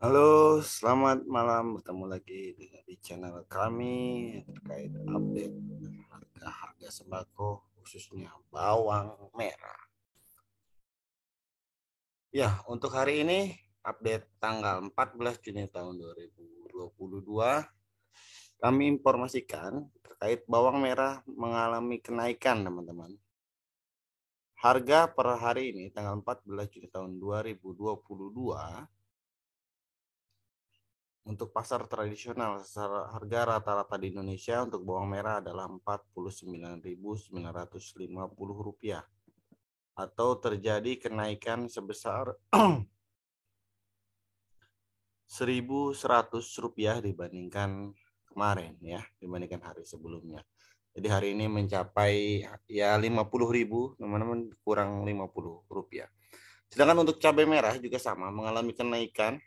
Halo, selamat malam. Bertemu lagi di channel kami terkait update harga-harga sembako, khususnya bawang merah. Ya, untuk hari ini update tanggal 14 Juni tahun 2022, kami informasikan terkait bawang merah mengalami kenaikan, teman-teman. Harga per hari ini tanggal 14 Juni tahun 2022 untuk pasar tradisional, harga rata-rata di Indonesia untuk bawang merah adalah Rp49.950 atau terjadi kenaikan sebesar Rp1.100 dibandingkan kemarin, ya, dibandingkan hari sebelumnya. Jadi hari ini mencapai ya 50.000, teman-teman, kurang Rp50. Sedangkan untuk cabai merah juga sama, mengalami kenaikan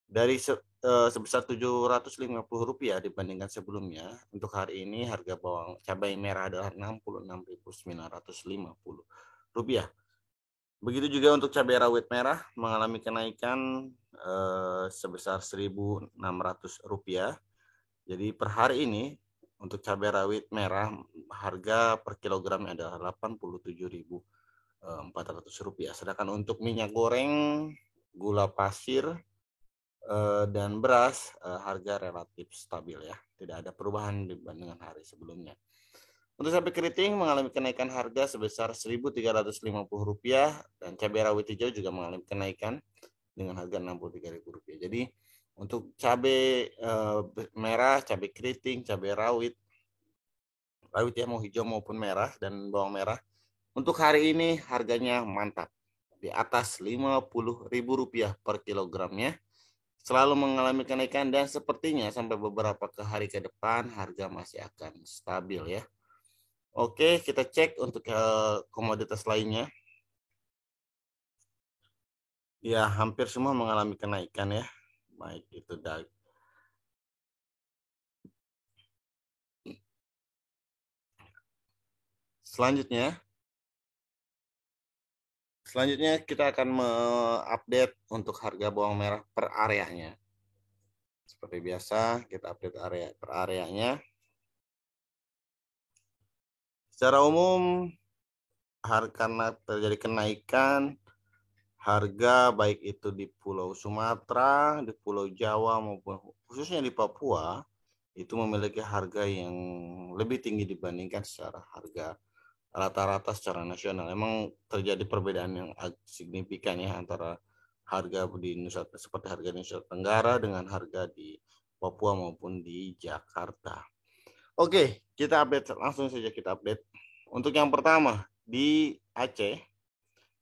dari sebesar Rp750 dibandingkan sebelumnya. Untuk hari ini harga bawang cabai merah adalah Rp66.950. Begitu juga untuk cabai rawit merah mengalami kenaikan sebesar Rp1.600. Jadi per hari ini untuk cabai rawit merah harga per kilogramnya adalah Rp87.400. Sedangkan untuk minyak goreng, gula pasir, dan beras harga relatif stabil, ya, tidak ada perubahan dibandingkan hari sebelumnya. Untuk cabai keriting mengalami kenaikan harga sebesar Rp1.350 dan cabai rawit hijau juga mengalami kenaikan dengan harga Rp63.000. Jadi untuk cabai merah, cabai keriting, cabai rawit ya, mau hijau maupun merah, dan bawang merah untuk hari ini harganya mantap di atas Rp50.000 per kilogramnya, selalu mengalami kenaikan, dan sepertinya sampai beberapa hari ke depan harga masih akan stabil, ya. Oke, kita cek untuk komoditas lainnya. Ya, hampir semua mengalami kenaikan, ya. Baik itu selanjutnya kita akan mengupdate untuk harga bawang merah per areanya. Seperti biasa, kita update area per areanya. Secara umum, karena terjadi kenaikan harga baik itu di Pulau Sumatera, di Pulau Jawa, maupun khususnya di Papua, itu memiliki harga yang lebih tinggi dibandingkan secara harga rata-rata secara nasional. Emang terjadi perbedaan yang signifikan, ya, antara harga di Nusa, seperti harga di Nusa Tenggara dengan harga di Papua maupun di Jakarta. Oke, kita update, langsung saja kita update. Untuk yang pertama, di Aceh,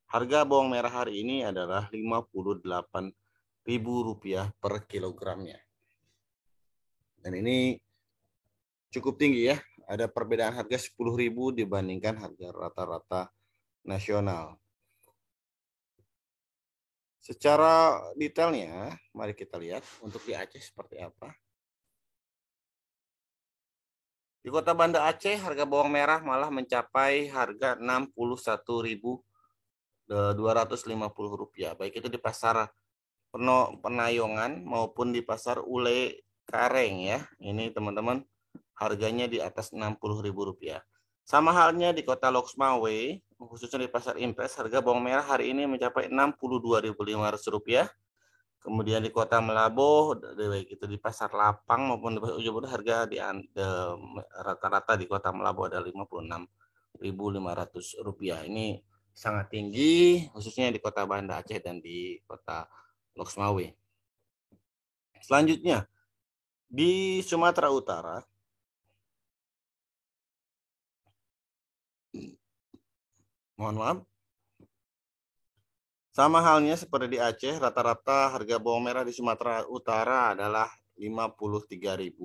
harga bawang merah hari ini adalah Rp58.000 per kilogramnya. Dan ini cukup tinggi, ya. Ada perbedaan harga 10.000 dibandingkan harga rata-rata nasional. Secara detailnya, mari kita lihat untuk di Aceh seperti apa. Di Kota Banda Aceh, harga bawang merah malah mencapai harga Rp62.250, baik itu di pasar Penayongan maupun di pasar Ule Kareng, ya. Ini teman-teman, harganya di atas Rp60.000. Sama halnya di Kota Loksmawe, khususnya di pasar Impres, harga bawang merah hari ini mencapai Rp62.500. Kemudian di Kota Melabo, baik itu di pasar Lapang maupun di pasar Ujung Budaya, harga rata-rata di Kota Melabo ada Rp56.500. Ini sangat tinggi, khususnya di Kota Banda Aceh dan di Kota Loksmawe. Selanjutnya, di Sumatera Utara, mohon maaf, sama halnya seperti di Aceh, rata-rata harga bawang merah di Sumatera Utara adalah Rp53.000.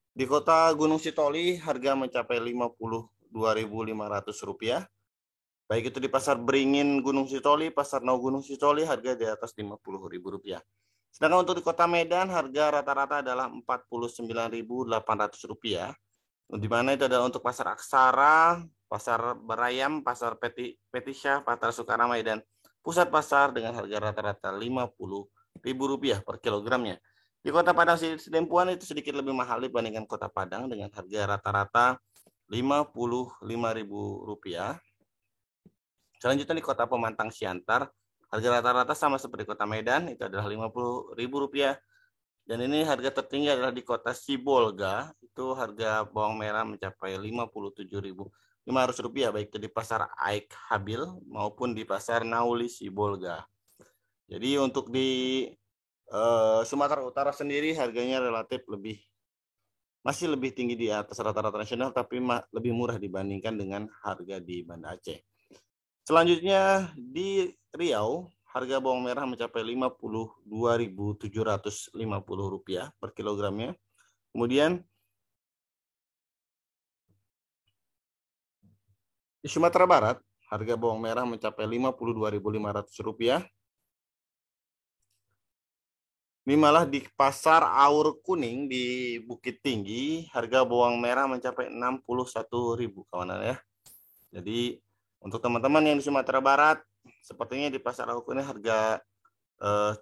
Di Kota Gunung Sitoli, harga mencapai Rp52.500. Baik itu di Pasar Beringin Gunung Sitoli, Pasar Nau Gunung Sitoli, harga di atas Rp50.000. Sedangkan untuk di Kota Medan, harga rata-rata adalah Rp49.800. Di mana itu adalah untuk Pasar Aksara, Pasar Barayam, Pasar Petisha, Pasar Sukaramai, dan pusat pasar dengan harga rata-rata Rp15.000 per kilogramnya. Di Kota Padang Sidempuan itu sedikit lebih mahal dibandingkan Kota Padang dengan harga rata-rata Rp55.000. Selanjutnya di Kota Pemantang Siantar, harga rata-rata sama seperti Kota Medan, itu adalah Rp50.000. Dan ini harga tertinggi adalah di Kota Sibolga, itu harga bawang merah mencapai Rp57.500, baik itu di Pasar Aik Habil maupun di Pasar Nauli Sibolga. Jadi untuk di Sumatera Utara sendiri harganya relatif masih lebih tinggi di atas rata-rata nasional, tapi lebih murah dibandingkan dengan harga di Banda Aceh. Selanjutnya di Riau, harga bawang merah mencapai Rp52.750 per kilogramnya. Kemudian di Sumatera Barat, harga bawang merah mencapai Rp52.500. Ini malah di Pasar Aur Kuning di Bukit Tinggi, harga bawang merah mencapai Rp61.000, kawan ya. Jadi untuk teman-teman yang di Sumatera Barat, sepertinya di Pasar Aur Kuning harga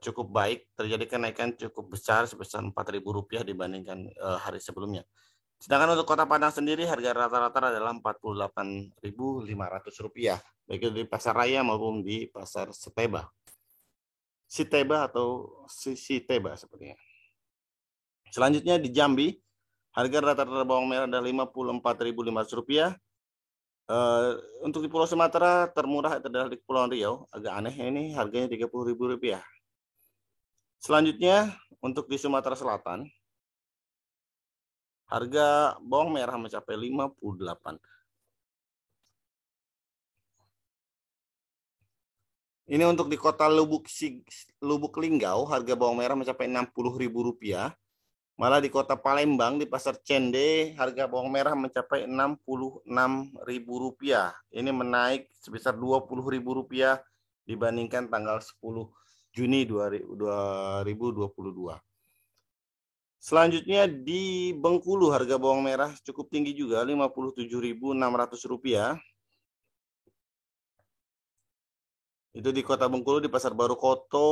cukup baik, terjadi kenaikan cukup besar sebesar Rp4.000 dibandingkan hari sebelumnya. Sedangkan untuk Kota Padang sendiri harga rata-rata adalah Rp48.500, baik itu di Pasar Raya maupun di Pasar Siteba atau Siteba sepertinya. Selanjutnya di Jambi, harga rata-rata bawang merah adalah Rp54.500. Untuk di Pulau Sumatera termurah adalah di Kepulauan Riau, agak aneh ini harganya Rp30.000. Selanjutnya untuk di Sumatera Selatan, harga bawang merah mencapai Rp58. Ini untuk di Kota Lubuk Linggau, harga bawang merah mencapai Rp60.000. Malah di Kota Palembang, di Pasar Cende, harga bawang merah mencapai Rp66.000. Ini menaik sebesar Rp20.000 dibandingkan tanggal 10 Juni 2022. Selanjutnya di Bengkulu, harga bawang merah cukup tinggi juga, Rp57.600. Itu di Kota Bengkulu, di Pasar Baru Koto,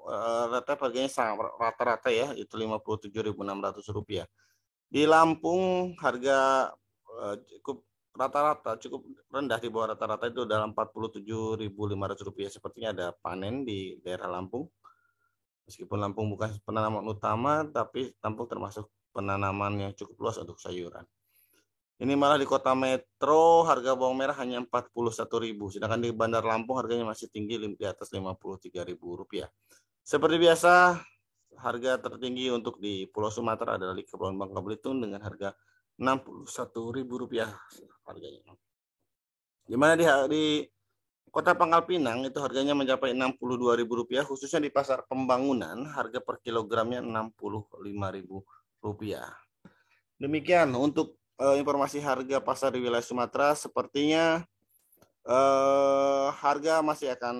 harganya rata-rata ya, itu Rp57.600. Di Lampung harga cukup rata-rata, cukup rendah, di bawah rata-rata itu dalam Rp47.500. Sepertinya ada panen di daerah Lampung. Meskipun Lampung bukan penanaman utama, tapi Lampung termasuk penanaman yang cukup luas untuk sayuran. Ini malah di Kota Metro harga bawang merah hanya Rp41.000, sedangkan di Bandar Lampung harganya masih tinggi di atas Rp53.000. Seperti biasa, harga tertinggi untuk di Pulau Sumatera adalah di Kepulauan Bangka Belitung dengan harga Rp61.000 harganya. Di mana di Kota Pangkal Pinang itu harganya mencapai Rp62.000, khususnya di Pasar Pembangunan harga per kilogramnya Rp65.000. Demikian untuk informasi harga pasar di wilayah Sumatera. Sepertinya harga masih akan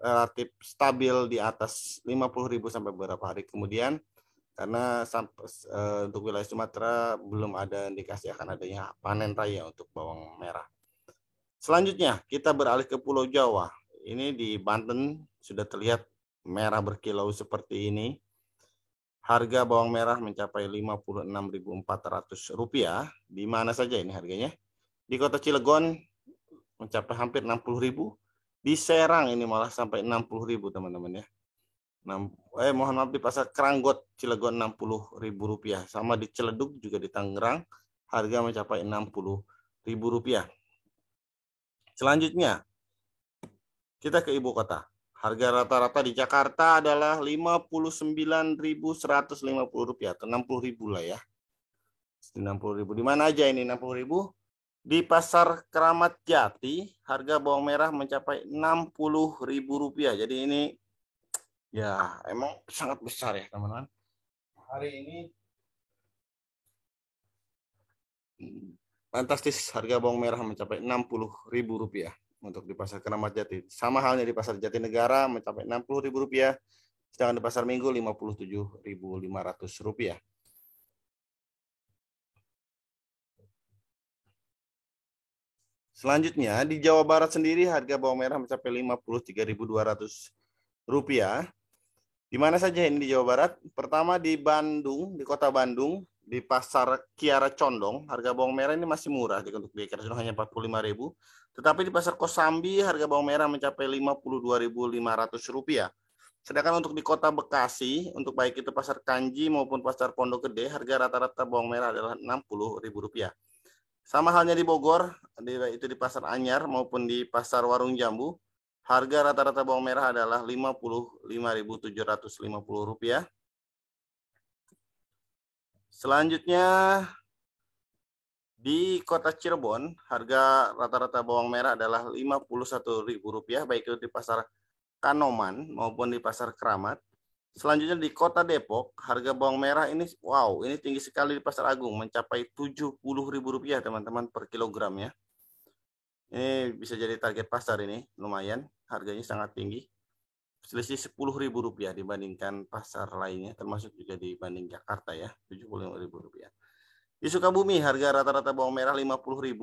relatif stabil di atas 50.000 sampai beberapa hari kemudian, karena untuk wilayah Sumatera belum ada indikasi akan adanya panen raya untuk bawang merah. Selanjutnya kita beralih ke Pulau Jawa. Ini di Banten sudah terlihat merah berkilau seperti ini. Harga bawang merah mencapai Rp56.400. Di mana saja ini harganya? Di Kota Cilegon mencapai hampir Rp60.000. Di Serang ini malah sampai Rp60.000, teman-teman ya. Mohon maaf, di Pasar Keranggot Cilegon Rp60.000. Sama di Ciledug juga di Tangerang harga mencapai Rp60.000. Selanjutnya kita ke ibu kota. Harga rata-rata di Jakarta adalah Rp59.150 atau Rp60.000 lah ya. Rp60.000. Di mana aja ini Rp60.000? Di Pasar Keramat Jati, harga bawang merah mencapai Rp60.000. Jadi ini ya emang sangat besar ya, teman-teman. Hari ini fantastis, harga bawang merah mencapai Rp60.000 untuk di Pasar Keramat Jati. Sama halnya di Pasar Jatinegara mencapai Rp60.000, sedangkan di Pasar Minggu Rp57.500. Selanjutnya di Jawa Barat sendiri harga bawang merah mencapai Rp53.200. Di mana saja ini di Jawa Barat? Pertama di Bandung, di kota Bandung, di pasar Kiara Condong, harga bawang merah ini masih murah untuk di Kiara Condong hanya 45.000. Tetapi di pasar Kosambi harga bawang merah mencapai Rp52.500. Sedangkan untuk di kota Bekasi, untuk baik itu pasar Kanji maupun pasar Pondok Gede, harga rata-rata bawang merah adalah Rp60.000. Sama halnya di Bogor, itu di pasar Anyar maupun di pasar Warung Jambu, harga rata-rata bawang merah adalah Rp55.750. Selanjutnya di kota Cirebon, harga rata-rata bawang merah adalah Rp51.000, baik itu di pasar Kanoman maupun di pasar Keramat. Selanjutnya di kota Depok, harga bawang merah ini, wow, ini tinggi sekali di Pasar Agung, mencapai Rp70.000 teman-teman per kilogramnya. Ini bisa jadi target pasar ini, lumayan, harganya sangat tinggi. Selisih Rp10.000 dibandingkan pasar lainnya, termasuk juga dibanding Jakarta ya, Rp75.000. Di Sukabumi, harga rata-rata bawang merah Rp50.000.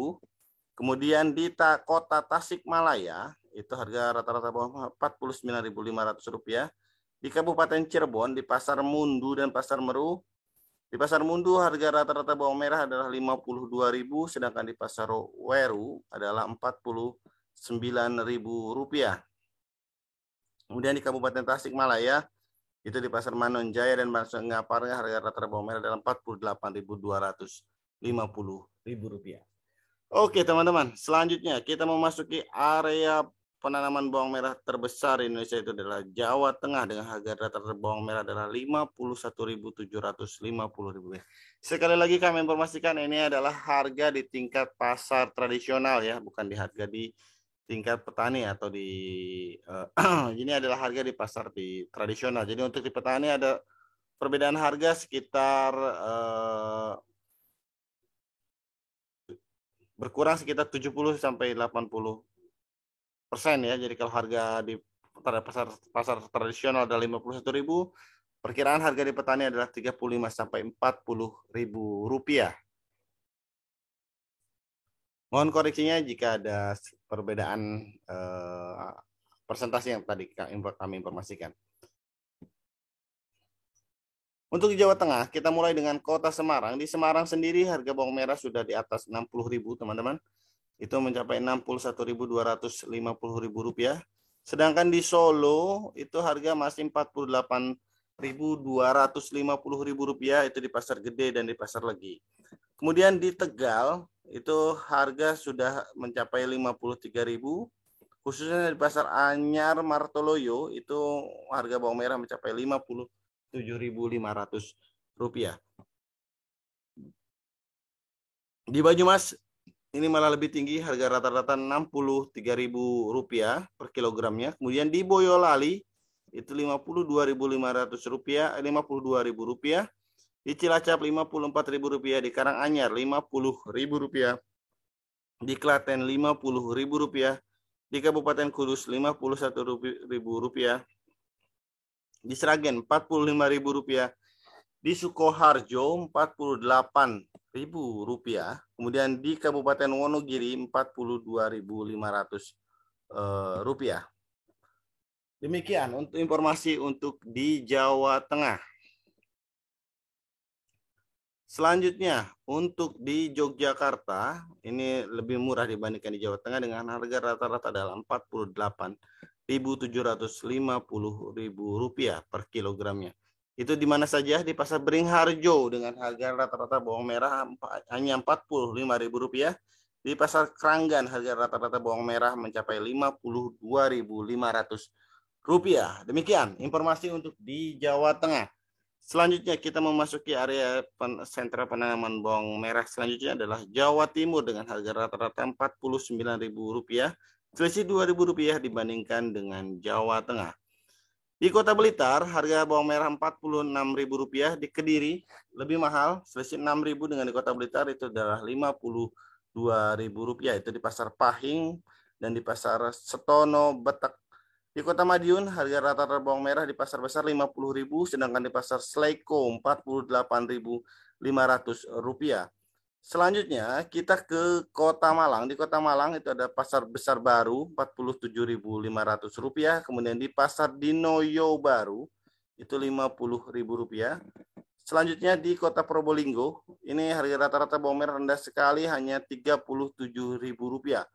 Kemudian di kota Tasikmalaya, itu harga rata-rata bawang Rp49.500. Di Kabupaten Cirebon, di Pasar Mundu dan Pasar Meru, di Pasar Mundu harga rata-rata bawang merah adalah Rp52.000, sedangkan di Pasar Weru adalah Rp49.000. Kemudian di Kabupaten Tasikmalaya, itu di Pasar Manonjaya dan Pasar Ngaparnya harga rata-rata bawang merah adalah Rp48.250. Oke teman-teman, selanjutnya kita memasuki area penanaman bawang merah terbesar di Indonesia, itu adalah Jawa Tengah dengan harga rata-rata bawang merah adalah Rp51.750. Sekali lagi kami informasikan ini adalah harga di tingkat pasar tradisional ya, bukan di harga di tingkat petani atau di ini adalah harga di pasar di tradisional. Jadi untuk di petani ada perbedaan harga sekitar berkurang sekitar 70 sampai 80% ya. Jadi kalau harga di pasar tradisional adalah Rp51.000, perkiraan harga di petani adalah Rp35 sampai Rp40.000. Mohon koreksinya jika ada perbedaan persentase yang tadi kami informasikan. Untuk di Jawa Tengah, kita mulai dengan kota Semarang. Di Semarang sendiri harga bawang merah sudah di atas Rp60.000, teman-teman. Itu mencapai Rp61.250. Sedangkan di Solo itu harga masih Rp48.250, itu di Pasar Gede dan di Pasar Legi. Kemudian di Tegal itu harga sudah mencapai Rp53.000. Khususnya di Pasar Anyar Martoloyo itu harga bawang merah mencapai Rp57.500. Di Banyumas ini malah lebih tinggi, harga rata-rata Rp63.000 per kilogramnya. Kemudian di Boyolali itu Rp52.500, Rp52.000. Di Cilacap Rp54.000, di Karanganyar Rp50.000, di Klaten Rp50.000, di Kabupaten Kudus Rp51.000, di Sragen Rp45.000, di Sukoharjo Rp48.000, kemudian di Kabupaten Wonogiri Rp42.500. Demikian untuk informasi untuk di Jawa Tengah. Selanjutnya untuk di Yogyakarta ini lebih murah dibandingkan di Jawa Tengah dengan harga rata-rata adalah Rp48.750 per kilogramnya. Itu di mana saja? Di Pasar Beringharjo dengan harga rata-rata bawang merah hanya Rp45.000. Di Pasar Kranggan harga rata-rata bawang merah mencapai Rp52.500. Demikian informasi untuk di Jawa Tengah. Selanjutnya kita memasuki area sentra penanaman bawang merah selanjutnya adalah Jawa Timur dengan harga rata-rata Rp49.000, selisih Rp2.000 dibandingkan dengan Jawa Tengah. Di Kota Blitar harga bawang merah Rp46.000, di Kediri lebih mahal, selisih Rp6.000 dengan di Kota Blitar itu adalah Rp52.000, itu di Pasar Pahing dan di Pasar Setono Betek. Di Kota Madiun, harga rata-rata bawang merah di pasar besar Rp50.000, sedangkan di pasar Sleiko Rp48.500. Selanjutnya, kita ke Kota Malang. Di Kota Malang itu ada pasar besar baru Rp47.500. Kemudian di pasar Dinoyo Baru itu Rp50.000. Selanjutnya di Kota Probolinggo, ini harga rata-rata bawang merah rendah sekali, hanya Rp37.000.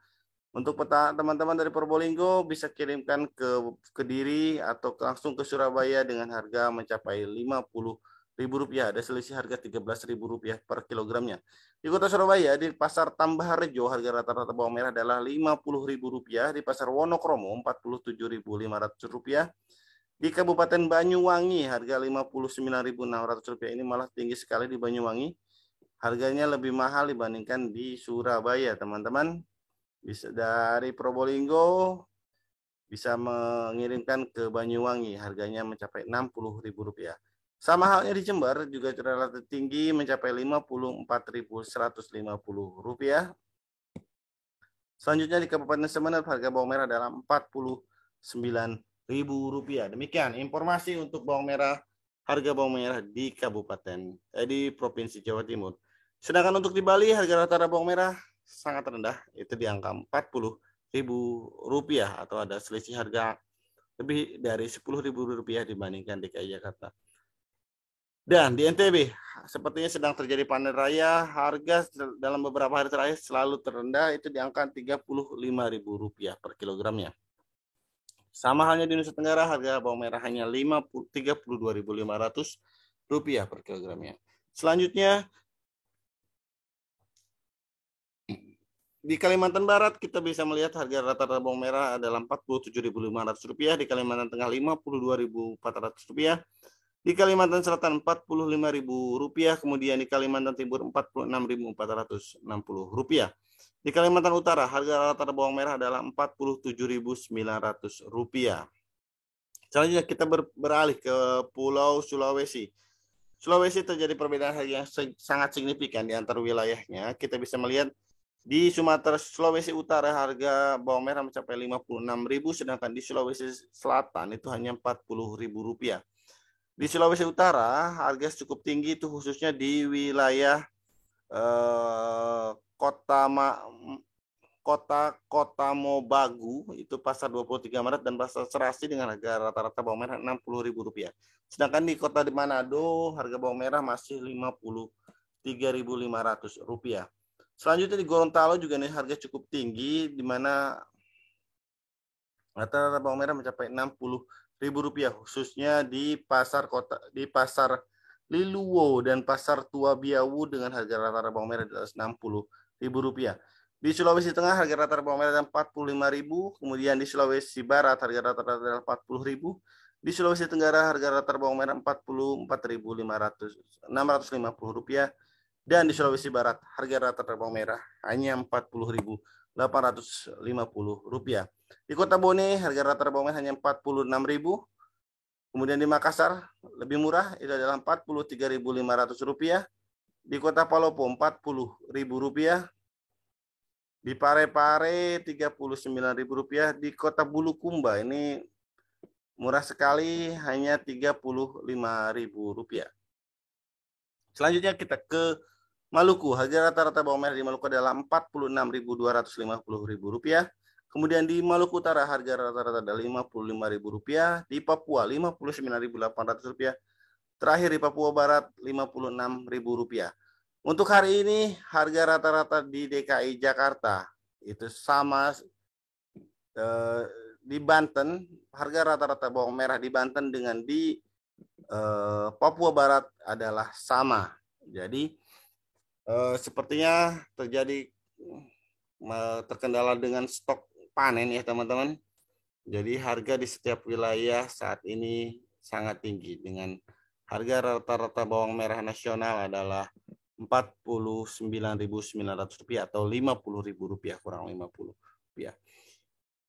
Untuk teman-teman dari Probolinggo bisa kirimkan ke Kediri atau langsung ke Surabaya dengan harga mencapai Rp50.000. Ada selisih harga Rp13.000 per kilogramnya. Di Kota Surabaya, di Pasar Tambaharjo, harga rata-rata bawang merah adalah Rp50.000. Di Pasar Wonokromo, Rp47.500. Di Kabupaten Banyuwangi, harga Rp59.600. Ini malah tinggi sekali di Banyuwangi. Harganya lebih mahal dibandingkan di Surabaya, teman-teman. Bisa dari Probolinggo bisa mengirimkan ke Banyuwangi, harganya mencapai Rp60.000. Sama halnya di Jember juga relatif tinggi, mencapai Rp54.150. Selanjutnya di Kabupaten Sumeneb, harga bawang merah adalah Rp49.000. Demikian informasi untuk bawang merah, harga bawang merah di di Provinsi Jawa Timur. Sedangkan untuk di Bali, harga rata-rata bawang merah sangat rendah, itu di angka Rp40.000 atau ada selisih harga lebih dari Rp10.000 dibandingkan DKI Jakarta. Dan di NTB, sepertinya sedang terjadi panen raya, harga dalam beberapa hari terakhir selalu terendah, itu di angka Rp35.000 per kilogramnya. Sama halnya di Nusa Tenggara, harga bawang merah hanya Rp32.500 per kilogramnya. Selanjutnya, di Kalimantan Barat kita bisa melihat harga rata-rata bawang merah adalah Rp47.500, di Kalimantan Tengah Rp52.400, di Kalimantan Selatan Rp45.000, kemudian di Kalimantan Timur Rp46.460. Di Kalimantan Utara harga rata-rata bawang merah adalah Rp47.900. Selanjutnya kita beralih ke Pulau Sulawesi. Sulawesi terjadi perbedaan harga yang sangat signifikan di antar wilayahnya. Kita bisa melihat di Sumatera Sulawesi Utara harga bawang merah mencapai Rp56.000, sedangkan di Sulawesi Selatan itu hanya Rp40.000. Di Sulawesi Utara harga cukup tinggi, itu khususnya di wilayah Kota Mobagu, itu pasar 23 Maret dan pasar Serasi dengan harga rata-rata bawang merah Rp60.000. Sedangkan di kota di Manado harga bawang merah masih Rp53.500. Selanjutnya di Gorontalo juga nih harga cukup tinggi, di mana rata-rata bawang merah mencapai Rp60.000, khususnya di pasar Liluwo dan pasar Tua Biawu dengan harga rata-rata bawang merah di atas Rp60.000. Di Sulawesi Tengah harga rata-rata bawang merah Rp45.000, kemudian di Sulawesi Barat harga rata-rata adalah Rp40.000. Di Sulawesi Tenggara harga rata-rata bawang merah Rp44.650. Dan di Sulawesi Barat, harga rata-rata bawang merah hanya Rp40.850. Di Kota Bone, harga rata-rata bawang merah hanya Rp46.000. Kemudian di Makassar, lebih murah, itu adalah Rp43.500. Di Kota Palopo, Rp40.000. Di Parepare, Rp39.000. Di Kota Bulukumba, ini murah sekali, hanya Rp35.000. Selanjutnya kita ke Maluku, harga rata-rata bawang merah di Maluku adalah Rp46.250. Kemudian di Maluku Utara harga rata-rata adalah Rp55.000. Di Papua Rp59.800. Terakhir di Papua Barat Rp56.000. Untuk hari ini harga rata-rata di DKI Jakarta itu sama. Di Banten harga rata-rata bawang merah di Banten dengan di Papua Barat adalah sama. Jadi sepertinya terjadi terkendala dengan stok panen ya teman-teman. Jadi harga di setiap wilayah saat ini sangat tinggi, dengan harga rata-rata bawang merah nasional adalah Rp49.900 atau Rp50.000 kurang Rp50.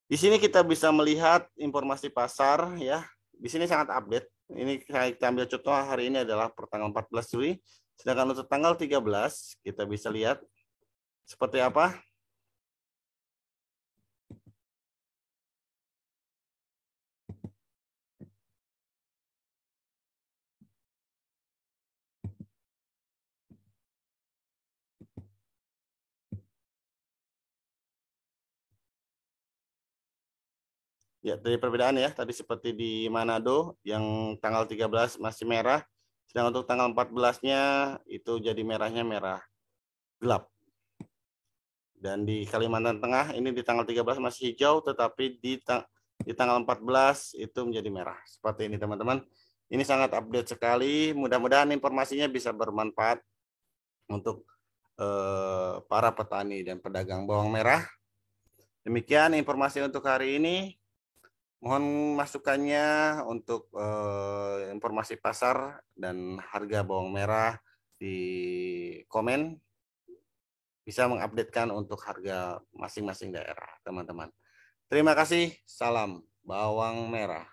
Di sini kita bisa melihat informasi pasar ya. Di sini sangat update. Ini kita ambil contoh hari ini adalah pertanggal 14 Juli. Sedangkan untuk tanggal 13 kita bisa lihat seperti apa. Ya, dari perbedaan ya, tadi seperti di Manado yang tanggal 13 masih merah, sedang untuk tanggal 14-nya itu jadi merahnya merah gelap. Dan di Kalimantan Tengah ini di tanggal 13 masih hijau, tetapi di tanggal 14 itu menjadi merah. Seperti ini teman-teman. Ini sangat update sekali. Mudah-mudahan informasinya bisa bermanfaat untuk para petani dan pedagang bawang merah. Demikian informasi untuk hari ini. Mohon masukannya untuk informasi pasar dan harga bawang merah di komen. Bisa mengupdatekan untuk harga masing-masing daerah, teman-teman. Terima kasih. Salam bawang merah.